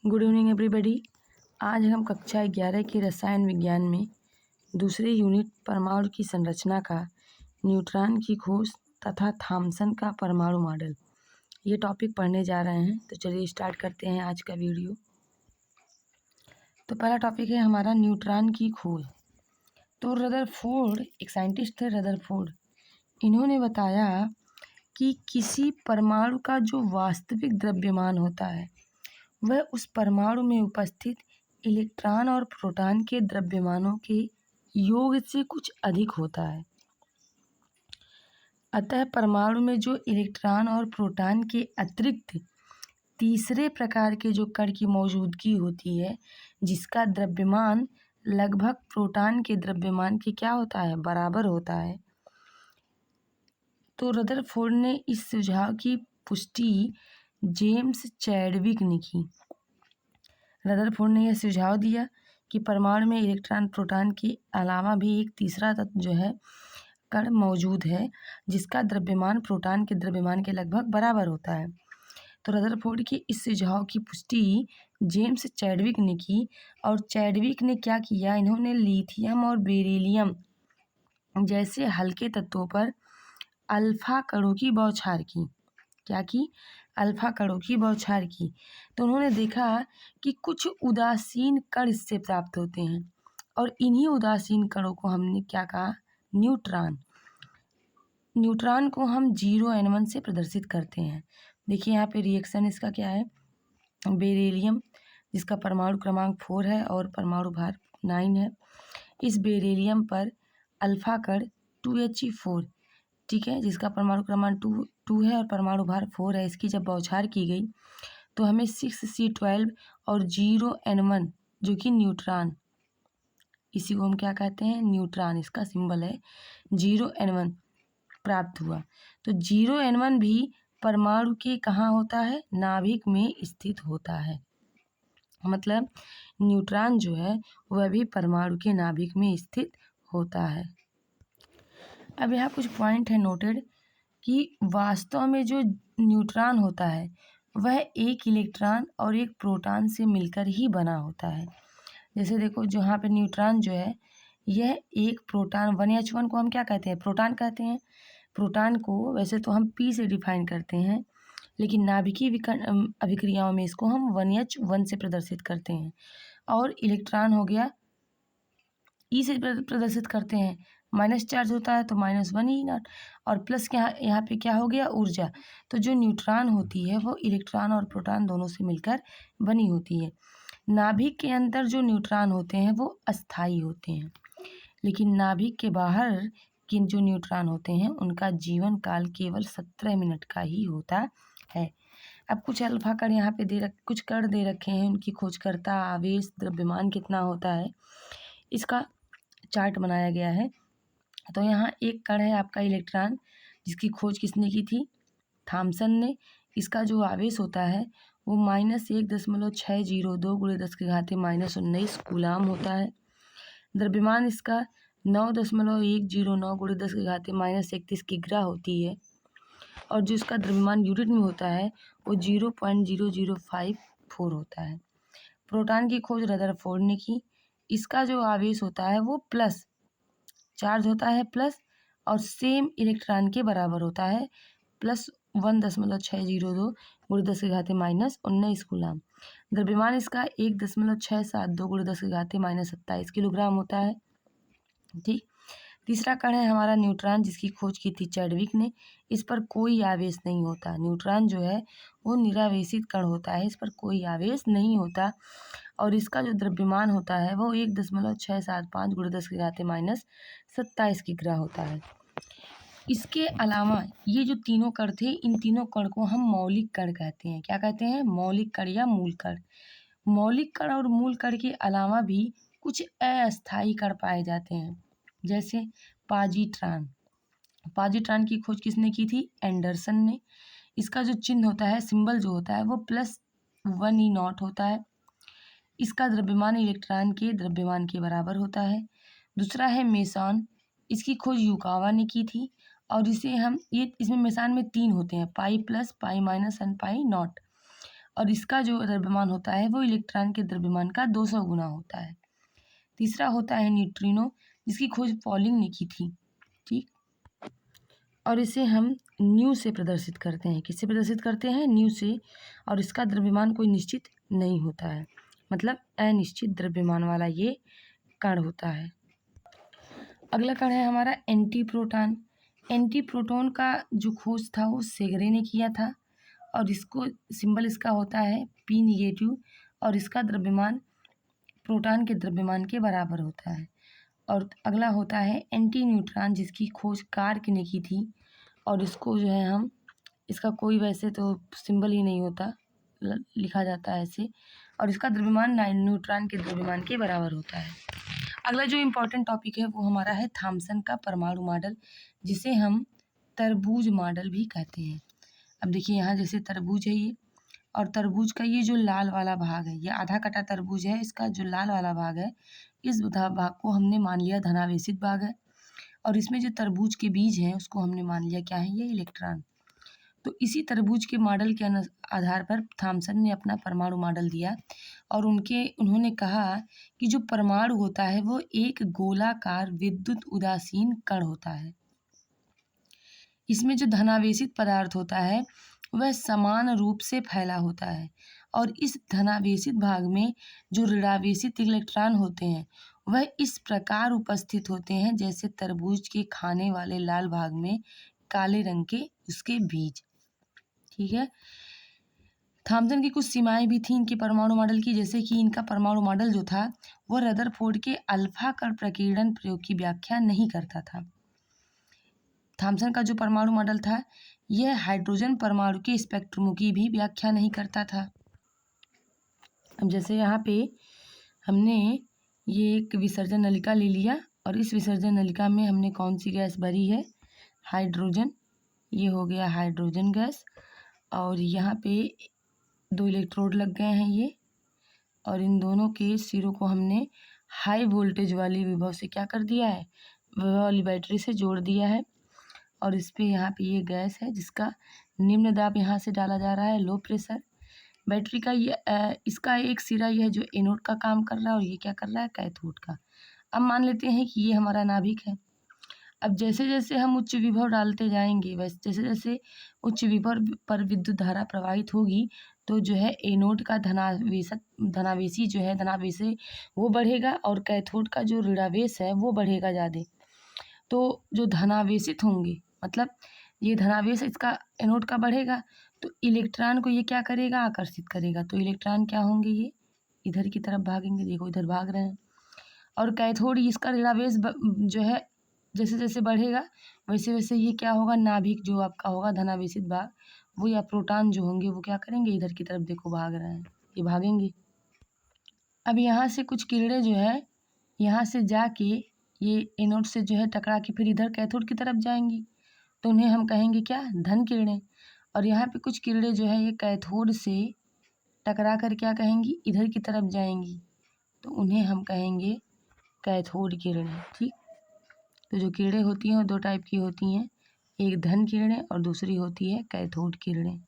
Good evening everybody. आज हम कक्षा 11 के रसायन विज्ञान में दूसरे यूनिट परमाणु की संरचना का न्यूट्रॉन की खोज तथा थॉमसन का परमाणु मॉडल ये टॉपिक पढ़ने जा रहे हैं। तो चलिए स्टार्ट करते हैं आज का वीडियो। तो पहला टॉपिक है हमारा न्यूट्रॉन की खोज। तो रदरफोर्ड, एक साइंटिस्ट थे रदरफोर्ड, इन्होंने बताया कि किसी परमाणु का जो वास्तविक द्रव्यमान होता है वह उस परमाणु में उपस्थित इलेक्ट्रॉन और प्रोटॉन के द्रव्यमानों के योग से कुछ अधिक होता है। अतः परमाणु में जो इलेक्ट्रॉन और प्रोटॉन के अतिरिक्त तीसरे प्रकार के जो कण की मौजूदगी होती है, जिसका द्रव्यमान लगभग प्रोटॉन के द्रव्यमान के क्या होता है, बराबर होता है। तो रदरफोर्ड ने इस सुझाव की पुष्टि जेम्स चैडविक ने की। रदरफोर्ड ने यह सुझाव दिया कि परमाणु में इलेक्ट्रॉन प्रोटॉन के अलावा भी एक तीसरा तत्व जो है कण मौजूद है, जिसका द्रव्यमान प्रोटॉन के द्रव्यमान के लगभग बराबर होता है। तो रदरफोर्ड के इस सुझाव की पुष्टि जेम्स चैडविक ने की। और चैडविक ने क्या किया, इन्होंने लिथियम और बेरिलियम जैसे हल्के तत्वों पर अल्फा कणों की बौछार की। क्या की? अल्फा कणों की बौछार की। तो उन्होंने देखा कि कुछ उदासीन कण इससे प्राप्त होते हैं और इन्हीं उदासीन कणों को हमने क्या कहा, न्यूट्रॉन। न्यूट्रॉन को हम 0n1 से प्रदर्शित करते हैं। देखिए यहाँ पे रिएक्शन इसका क्या है, बेरिलियम जिसका परमाणु क्रमांक 4 है और परमाणु भार 9 है। इस बेरिलियम पर अल्फा कण 2He4, ठीक है, जिसका परमाणु क्रमांक 2 है और परमाणु भार 4 है। इसकी जब बौछार की गई तो हमें 6C12 और 0n1 जो कि न्यूट्रॉन, इसी को हम क्या कहते हैं, न्यूट्रॉन, इसका सिंबल है 0n1 प्राप्त हुआ। तो 0n1 भी परमाणु के कहाँ होता है, नाभिक में स्थित होता है। मतलब न्यूट्रॉन जो है वह भी परमाणु के नाभिक में स्थित होता है। अब यहाँ कुछ पॉइंट है नोटेड कि वास्तव में जो न्यूट्रॉन होता है वह एक इलेक्ट्रॉन और एक प्रोटॉन से मिलकर ही बना होता है। जैसे देखो, जो यहाँ पे न्यूट्रॉन जो है यह एक प्रोटॉन 1H1 को हम क्या कहते हैं, प्रोटॉन कहते हैं। प्रोटॉन को वैसे तो हम P से डिफाइन करते हैं, लेकिन नाभिकीय अभिक्रियाओं में इसको हम 1H1 से प्रदर्शित करते हैं। और इलेक्ट्रॉन हो गया E से प्रदर्शित करते हैं, माइनस चार्ज होता है तो -1E0 और प्लस के यहाँ पे क्या हो गया, ऊर्जा। तो जो न्यूट्रॉन होती है वो इलेक्ट्रॉन और प्रोटॉन दोनों से मिलकर बनी होती है। नाभिक के अंदर जो न्यूट्रॉन होते हैं वो अस्थायी होते हैं, लेकिन नाभिक के बाहर के जो न्यूट्रॉन होते हैं उनका जीवन काल केवल 17 मिनट का ही होता है। अब कुछ अल्फा कण यहाँ पे कुछ कण दे रखे हैं, उनकी खोजकर्ता, आवेश, द्रव्यमान कितना होता है, इसका चार्ट बनाया गया है। तो यहाँ एक कण है आपका इलेक्ट्रॉन, जिसकी खोज किसने की थी, थॉमसन ने। इसका जो आवेश होता है वो -1.602 × 10⁻⁻19 कूलाम होता है। द्रव्यमान इसका 9.109 × 10⁻31 किग्रा होती है। और जो इसका द्रव्यमान यूनिट में होता है वो 0.0054 होता है। प्रोटॉन की खोज रदरफोर्ड ने की। इसका जो आवेश होता है वो प्लस चार्ज होता है प्लस, और सेम इलेक्ट्रॉन के बराबर होता है, +1.602 × 10⁻⁻19 कूलाम। द्रव्यमान इसका 1.672 × 10⁻27 किलोग्राम होता है। ठीक, तीसरा कण है हमारा न्यूट्रॉन, जिसकी खोज की थी चैडविक ने। इस पर कोई आवेश नहीं होता। न्यूट्रॉन जो है वो निरावेशित कण होता है, इस पर कोई आवेश नहीं होता। और इसका जो द्रव्यमान होता है वो 1.675 × 10⁻⁻27 किग्रा होता है। इसके अलावा ये जो तीनों कण थे, इन तीनों कण को हम मौलिक कण कहते हैं। क्या कहते हैं, मौलिक कण या मूल कण। मौलिक कण और मूल कण के अलावा भी कुछ अस्थायी कण पाए जाते हैं, जैसे पॉजिट्रॉन। पॉजिट्रॉन की खोज किसने की थी, एंडरसन ने। इसका जो चिन्ह होता है, सिंबल जो होता है वो +1E0 होता है। इसका द्रव्यमान इलेक्ट्रॉन के द्रव्यमान के बराबर होता है। दूसरा है मेसॉन, इसकी खोज युकावा ने की थी। और इसे हम इसमें मेसॉन में 3 होते हैं, pi plus, pi minus and pi not. और इसका जो द्रव्यमान होता है वो इलेक्ट्रॉन के द्रव्यमान का 200 गुना होता है। तीसरा होता है न्यूट्रिनो, जिसकी खोज पॉलिंग ने की थी। ठीक, और इसे हम न्यू से प्रदर्शित करते हैं। किससे प्रदर्शित करते हैं? न्यू से। और इसका द्रव्यमान कोई निश्चित नहीं होता है, मतलब अनिश्चित द्रव्यमान वाला ये कण होता है। अगला कण है हमारा एंटी प्रोटॉन। एंटी प्रोटॉन का जो खोज था वो सेगरे ने किया था, और इसको सिंबल इसका होता है P निगेटिव, और इसका द्रव्यमान प्रोटॉन के द्रव्यमान के बराबर होता है। और अगला होता है एंटी न्यूट्रॉन, जिसकी खोज कार्क ने की थी, और इसको जो है हम, इसका कोई वैसे तो सिंबल ही नहीं होता, लिखा जाता है ऐसे, और इसका द्रव्यमान न्यूट्रॉन के द्रव्यमान के बराबर होता है। अगला जो इम्पोर्टेंट टॉपिक है वो हमारा है थॉम्सन का परमाणु मॉडल, जिसे हम तरबूज मॉडल भी कहते हैं। अब देखिए यहाँ जैसे तरबूज है ये, और तरबूज का ये जो लाल वाला भाग है, ये आधा कटा तरबूज है, इसका जो लाल वाला भाग है, इस भाग को हमने मान लिया धनावेशित भाग है, और इसमें जो तरबूज के बीज हैं उसको हमने मान लिया क्या है, ये इलेक्ट्रॉन। तो इसी तरबूज के मॉडल के आधार पर थॉम्सन ने अपना परमाणु मॉडल दिया, और उन्होंने कहा कि जो परमाणु होता है वो एक गोलाकार विद्युत उदासीन कण होता है। इसमें जो धनावेशित पदार्थ होता है वह समान रूप से फैला होता है, और इस धनावेशित भाग में जो ऋणावेशित इलेक्ट्रॉन होते हैं वह इस प्रकार उपस्थित होते हैं जैसे तरबूज के खाने वाले लाल भाग में काले रंग के उसके बीज। ठीक है, थॉम्सन की कुछ सीमाएं भी थी इनके परमाणु मॉडल की, जैसे कि इनका परमाणु मॉडल जो था वो रदरफोर्ड के अल्फा कण प्रकीर्णन प्रयोग की व्याख्या नहीं करता था। थॉम्सन का जो परमाणु मॉडल था यह हाइड्रोजन परमाणु के स्पेक्ट्रमों की भी व्याख्या नहीं करता था। अब जैसे यहाँ पे हमने ये एक विसर्जन नलिका ले लिया, और इस विसर्जन नलिका में हमने कौन सी गैस भरी है, हाइड्रोजन। ये हो गया हाइड्रोजन गैस, और यहाँ पे 2 इलेक्ट्रोड लग गए हैं ये, और इन दोनों के सिरों को हमने हाई वोल्टेज वाली विभव से क्या कर दिया है, विभव वाली बैटरी से जोड़ दिया है। और इस पे यहाँ पे ये गैस है जिसका निम्न दाब यहाँ से डाला जा रहा है, लो प्रेशर। बैटरी का ये इसका एक सिरा यह जो एनोड का काम कर रहा है, और ये क्या कर रहा है, कैथोड का। अब मान लेते हैं कि ये हमारा नाभिक है। अब जैसे जैसे हम उच्च विभव डालते जाएंगे, वैसे जैसे जैसे उच्च विभव पर विद्युत धारा प्रवाहित होगी, तो जो है एनोड का धनावेशी जो है धनावेश वो बढ़ेगा, और कैथोड का जो ऋणावेश है वो बढ़ेगा ज़्यादा। तो जो धनावेशित होंगे, मतलब ये धनावेश इसका एनोड का बढ़ेगा, तो इलेक्ट्रॉन को ये क्या करेगा, आकर्षित करेगा। तो इलेक्ट्रॉन क्या होंगे, ये इधर की तरफ भागेंगे, देखो इधर भाग रहे हैं। और कैथोड इसका ऋणावेश जो है जैसे जैसे बढ़ेगा वैसे वैसे ये क्या होगा, नाभिक जो आपका होगा धनावेशित भाग, वो या प्रोटॉन जो होंगे वो क्या करेंगे, इधर की तरफ देखो भाग रहे हैं, ये भागेंगे। अब यहाँ से कुछ किरणें जो है यहाँ से जाके ये एनोड से जो है टकरा के फिर इधर कैथोड की तरफ जाएंगी, तो उन्हें हम कहेंगे क्या, धन किरणें। और यहाँ पे कुछ किरणें जो है ये कैथोड से टकरा कर क्या कहेंगी, इधर की तरफ जाएंगी, तो उन्हें हम कहेंगे कैथोड किरणें। ठीक, तो जो किरणें होती हैं वो 2 टाइप की होती हैं, एक धन किरणें और दूसरी होती है कैथोड किरणें।